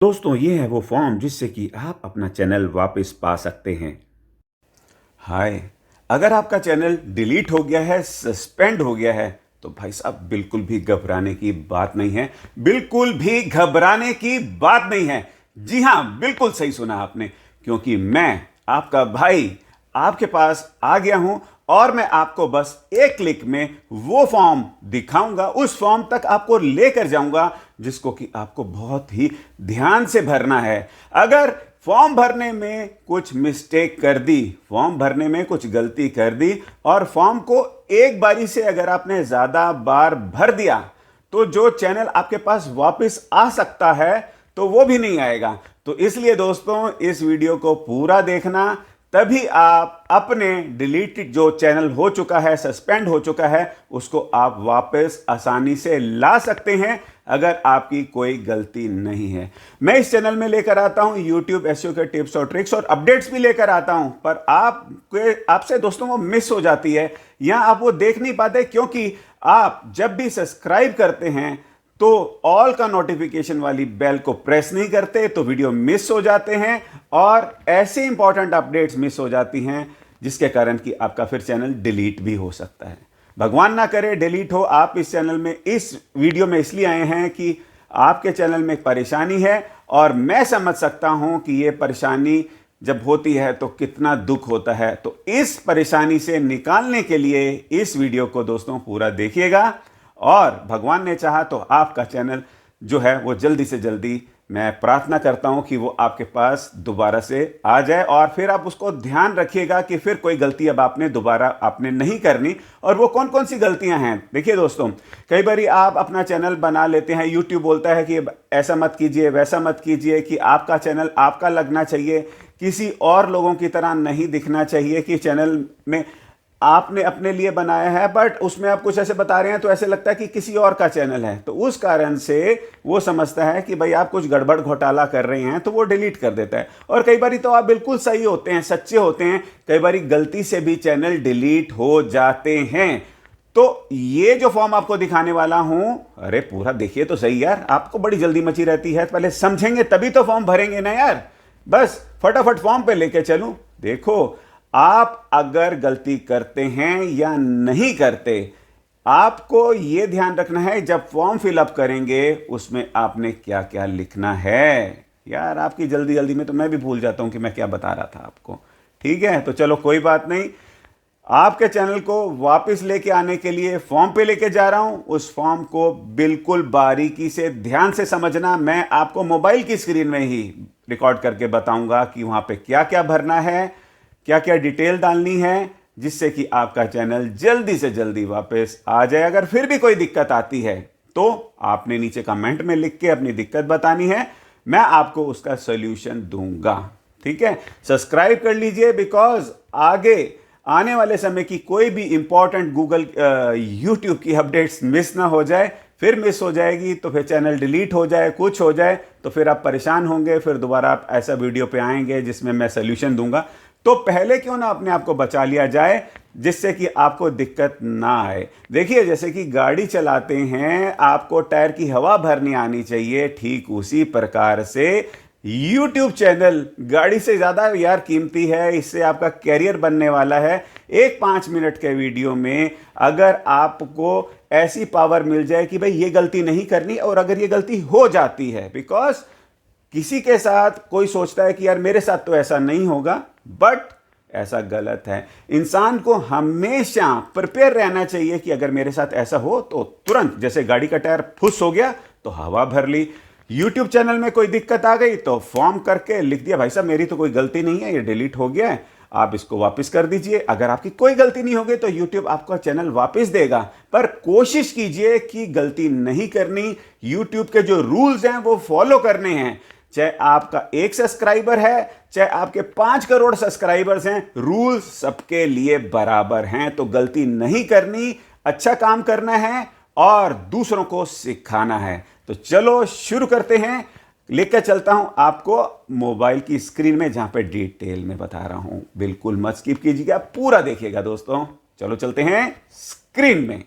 दोस्तों ये है वो फॉर्म जिससे कि आप अपना चैनल वापस पा सकते हैं। हाय, अगर आपका चैनल डिलीट हो गया है, सस्पेंड हो गया है, तो भाई साहब बिल्कुल भी घबराने की बात नहीं है। बिल्कुल भी घबराने की बात नहीं है। जी हाँ, बिल्कुल सही सुना आपने, क्योंकि मैं आपका भाई आपके पास आ गया हूं और मैं आपको बस एक क्लिक में वो फॉर्म दिखाऊंगा, उस फॉर्म तक आपको लेकर जाऊंगा जिसको कि आपको बहुत ही ध्यान से भरना है। अगर फॉर्म भरने में कुछ मिस्टेक कर दी, फॉर्म भरने में कुछ गलती कर दी और फॉर्म को एक बारी से अगर आपने ज्यादा बार भर दिया, तो जो चैनल आपके पास वापस आ सकता है तो वो भी नहीं आएगा। तो इसलिए दोस्तों इस वीडियो को पूरा देखना, तभी आप अपने डिलीटेड जो चैनल हो चुका है, सस्पेंड हो चुका है, उसको आप वापस आसानी से ला सकते हैं अगर आपकी कोई गलती नहीं है। मैं इस चैनल में लेकर आता हूं यूट्यूब एसईओ के टिप्स और ट्रिक्स और अपडेट्स भी लेकर आता हूं, पर आपसे दोस्तों वो मिस हो जाती है या आप वो देख नहीं पाते, क्योंकि आप जब भी सब्सक्राइब करते हैं तो ऑल का नोटिफिकेशन वाली बेल को प्रेस नहीं करते, तो वीडियो मिस हो जाते हैं और ऐसे इंपॉर्टेंट अपडेट्स मिस हो जाती हैं जिसके कारण कि आपका फिर चैनल डिलीट भी हो सकता है। भगवान ना करे डिलीट हो। आप इस चैनल में, इस वीडियो में इसलिए आए हैं कि आपके चैनल में एक परेशानी है और मैं समझ सकता हूं कि यह परेशानी जब होती है तो कितना दुख होता है। तो इस परेशानी से निकालने के लिए इस वीडियो को दोस्तों पूरा देखिएगा और भगवान ने चाहा तो आपका चैनल जो है वो जल्दी से जल्दी, मैं प्रार्थना करता हूं कि वो आपके पास दोबारा से आ जाए और फिर आप उसको ध्यान रखिएगा कि फिर कोई गलती अब आपने दोबारा आपने नहीं करनी। और वो कौन कौन सी गलतियां हैं, देखिए दोस्तों, कई बार आप अपना चैनल बना लेते हैं, यूट्यूब बोलता है कि ऐसा मत कीजिए, वैसा मत कीजिए, कि आपका चैनल आपका लगना चाहिए, किसी और लोगों की तरह नहीं दिखना चाहिए, कि चैनल में आपने अपने लिए बनाया है बट उसमें आप कुछ ऐसे बता रहे हैं तो ऐसे लगता है कि किसी और का चैनल है। तो उस कारण से वो समझता है कि भाई आप कुछ गड़बड़ घोटाला कर रहे हैं, तो वो डिलीट कर देता है। और कई बार तो आप बिल्कुल सही होते हैं, सच्चे होते हैं, कई बार गलती से भी चैनल डिलीट हो जाते हैं। तो ये जो फॉर्म आपको दिखाने वाला हूं, अरे पूरा देखिए तो सही यार, आपको बड़ी जल्दी मची रहती है, पहले समझेंगे तभी तो फॉर्म भरेंगे ना यार। बस फटाफट फॉर्म पे लेके चलूं। देखो, आप अगर गलती करते हैं या नहीं करते, आपको यह ध्यान रखना है जब फॉर्म फिलअप करेंगे उसमें आपने क्या क्या लिखना है। यार आपकी जल्दी जल्दी में तो मैं भी भूल जाता हूं कि मैं क्या बता रहा था आपको। ठीक है, तो चलो कोई बात नहीं, आपके चैनल को वापस लेके आने के लिए फॉर्म पे लेके जा रहा हूं। उस फॉर्म को बिल्कुल बारीकी से ध्यान से समझना। मैं आपको मोबाइल की स्क्रीन में ही रिकॉर्ड करके बताऊंगा कि वहां पे क्या क्या भरना है, क्या क्या डिटेल डालनी है, जिससे कि आपका चैनल जल्दी से जल्दी वापस आ जाए। अगर फिर भी कोई दिक्कत आती है तो आपने नीचे कमेंट में लिख के अपनी दिक्कत बतानी है, मैं आपको उसका सॉल्यूशन दूंगा। ठीक है, सब्सक्राइब कर लीजिए, बिकॉज आगे आने वाले समय की कोई भी इंपॉर्टेंट गूगल यूट्यूब की अपडेट्स मिस ना हो जाए। फिर मिस हो जाएगी तो फिर चैनल डिलीट हो जाए, कुछ हो जाए तो फिर आप परेशान होंगे, फिर दोबारा आप ऐसा वीडियो पे आएंगे जिसमें मैं सॉल्यूशन दूंगा। तो पहले क्यों ना अपने आप को बचा लिया जाए जिससे कि आपको दिक्कत ना आए। देखिए, जैसे कि गाड़ी चलाते हैं, आपको टायर की हवा भरनी आनी चाहिए, ठीक उसी प्रकार से YouTube चैनल गाड़ी से ज़्यादा यार कीमती है। इससे आपका कैरियर बनने वाला है। एक 5 मिनट के वीडियो में अगर आपको ऐसी पावर मिल जाए कि भाई ये गलती नहीं करनी, और अगर ये गलती हो जाती है, बिकॉज किसी के साथ कोई सोचता है कि यार मेरे साथ तो ऐसा नहीं होगा, बट ऐसा गलत है। इंसान को हमेशा प्रिपेयर रहना चाहिए कि अगर मेरे साथ ऐसा हो तो तुरंत, जैसे गाड़ी का टायर फुस हो गया तो हवा भर ली, यूट्यूब चैनल में कोई दिक्कत आ गई तो फॉर्म करके लिख दिया, भाई साहब मेरी तो कोई गलती नहीं है, ये डिलीट हो गया है, आप इसको वापस कर दीजिए। अगर आपकी कोई गलती नहीं होगी तो यूट्यूब आपका चैनल वापस देगा, पर कोशिश कीजिए कि गलती नहीं करनी। यूट्यूब के जो रूल्स हैं वो फॉलो करने हैं। चाहे आपका 1 सब्सक्राइबर है, चाहे आपके 5 करोड़ सब्सक्राइबर्स हैं, रूल्स सबके लिए बराबर हैं। तो गलती नहीं करनी, अच्छा काम करना है और दूसरों को सिखाना है। तो चलो शुरू करते हैं। लेकर चलता हूं आपको मोबाइल की स्क्रीन में, जहां पे डिटेल में बता रहा हूं। बिल्कुल मत स्किप कीजिएगा, पूरा देखिएगा दोस्तों। चलो चलते हैं स्क्रीन में।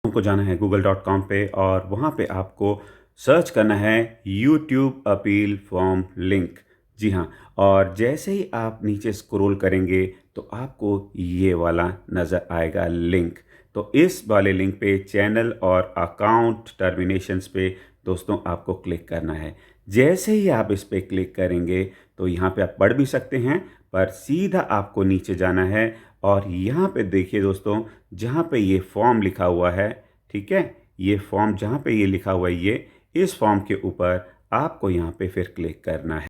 हमको जाना है google.com पे और वहां पे आपको सर्च करना है यूट्यूब अपील फॉर्म लिंक। जी हाँ, और जैसे ही आप नीचे स्क्रॉल करेंगे तो आपको ये वाला नज़र आएगा लिंक। तो इस वाले लिंक पे चैनल और अकाउंट टर्मिनेशंस पे दोस्तों आपको क्लिक करना है। जैसे ही आप इस पे क्लिक करेंगे तो यहाँ पे आप पढ़ भी सकते हैं, पर सीधा आपको नीचे जाना है और यहाँ पे देखिए दोस्तों, जहाँ पे ये फॉर्म लिखा हुआ है, ठीक है, ये फॉर्म जहाँ पे ये लिखा हुआ है, ये इस फॉर्म के ऊपर आपको यहाँ पे फिर क्लिक करना है।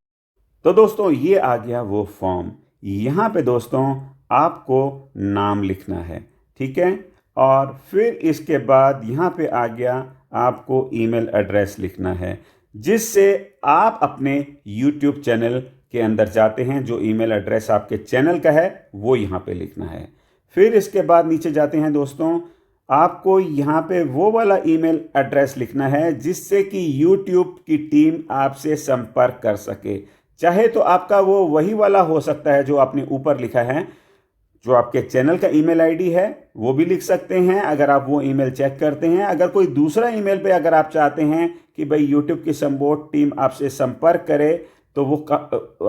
तो दोस्तों ये आ गया वो फॉर्म। यहाँ पे दोस्तों आपको नाम लिखना है, ठीक है, और फिर इसके बाद यहाँ पे आ गया आपको ईमेल एड्रेस लिखना है, जिससे आप अपने YouTube चैनल के अंदर जाते हैं। जो ईमेल एड्रेस आपके चैनल का है वो यहाँ पे लिखना है। फिर इसके बाद नीचे जाते हैं दोस्तों, आपको यहाँ पे वो वाला ईमेल एड्रेस लिखना है जिससे कि YouTube की टीम आपसे संपर्क कर सके। चाहे तो आपका वो वही वाला हो सकता है जो आपने ऊपर लिखा है, जो आपके चैनल का ईमेल आईडी है वो भी लिख सकते हैं अगर आप वो ईमेल चेक करते हैं। अगर कोई दूसरा ईमेल पे अगर आप चाहते हैं कि भाई YouTube की सपोर्ट टीम आपसे संपर्क करे तो वो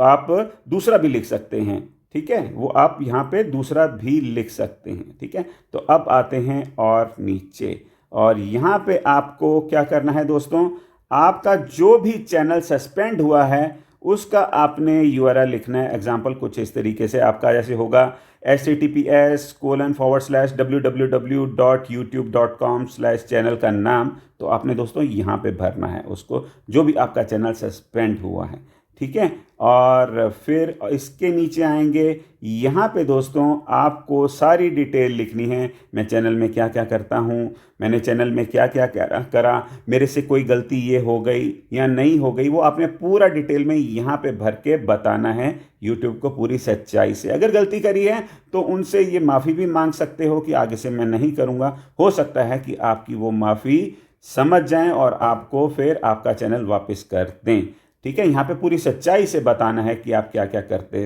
आप दूसरा भी लिख सकते हैं, ठीक है, वो आप यहाँ पे दूसरा भी लिख सकते हैं, ठीक है। तो अब आते हैं और नीचे, और यहाँ पे आपको क्या करना है दोस्तों, आपका जो भी चैनल सस्पेंड हुआ है उसका आपने URL लिखना है। एग्जाम्पल कुछ इस तरीके से आपका जैसे होगा https://www.youtube.com/चैनल का नाम, तो आपने दोस्तों यहाँ पे भरना है उसको, जो भी आपका चैनल सस्पेंड हुआ है, ठीक है। और फिर इसके नीचे आएंगे, यहाँ पे दोस्तों आपको सारी डिटेल लिखनी है। मैं चैनल में क्या क्या करता हूँ, मैंने चैनल में क्या क्या करा, मेरे से कोई गलती ये हो गई या नहीं हो गई, वो आपने पूरा डिटेल में यहाँ पे भर के बताना है YouTube को पूरी सच्चाई से। अगर गलती करी है तो उनसे ये माफ़ी भी मांग सकते हो कि आगे से मैं नहीं करूँगा। हो सकता है कि आपकी वो माफ़ी समझ जाएं और आपको फिर आपका चैनल वापस कर दें, ठीक है। यहाँ पे पूरी सच्चाई से बताना है कि आप क्या क्या करते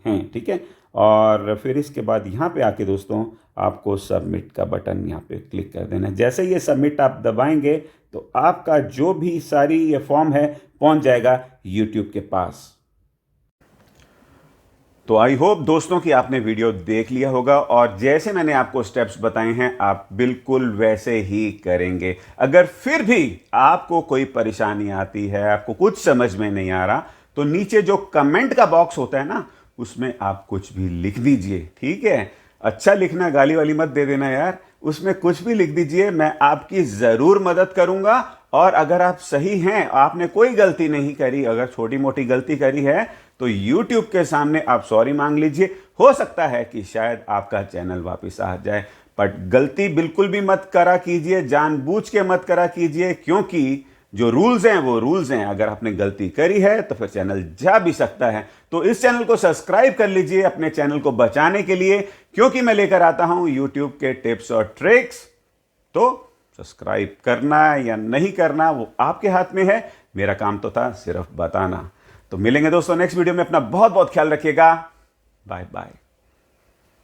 हैं, ठीक है। और फिर इसके बाद यहाँ पे आके दोस्तों आपको सबमिट का बटन यहाँ पे क्लिक कर देना है। जैसे ये सबमिट आप दबाएंगे तो आपका जो भी सारी ये फॉर्म है पहुँच जाएगा YouTube के पास। तो आई होप दोस्तों कि आपने वीडियो देख लिया होगा और जैसे मैंने आपको स्टेप्स बताए हैं आप बिल्कुल वैसे ही करेंगे। अगर फिर भी आपको कोई परेशानी आती है, आपको कुछ समझ में नहीं आ रहा, तो नीचे जो कमेंट का बॉक्स होता है ना, उसमें आप कुछ भी लिख दीजिए, ठीक है। अच्छा लिखना, गाली वाली मत दे देना यार, उसमें कुछ भी लिख दीजिए, मैं आपकी ज़रूर मदद करूंगा। और अगर आप सही हैं, आपने कोई गलती नहीं करी, अगर छोटी मोटी गलती करी है तो YouTube के सामने आप सॉरी मांग लीजिए। हो सकता है कि शायद आपका चैनल वापस आ जाए, बट गलती बिल्कुल भी मत करा कीजिए, जानबूझ के मत करा कीजिए, क्योंकि जो रूल्स हैं वो रूल्स हैं। अगर आपने गलती करी है तो फिर चैनल जा भी सकता है। तो इस चैनल को सब्सक्राइब कर लीजिए अपने चैनल को बचाने के लिए, क्योंकि मैं लेकर आता हूं YouTube के टिप्स और ट्रिक्स। तो सब्सक्राइब करना या नहीं करना वो आपके हाथ में है, मेरा काम तो था सिर्फ बताना। तो मिलेंगे दोस्तों नेक्स्ट वीडियो में, अपना बहुत बहुत ख्याल रखिएगा, बाय बाय।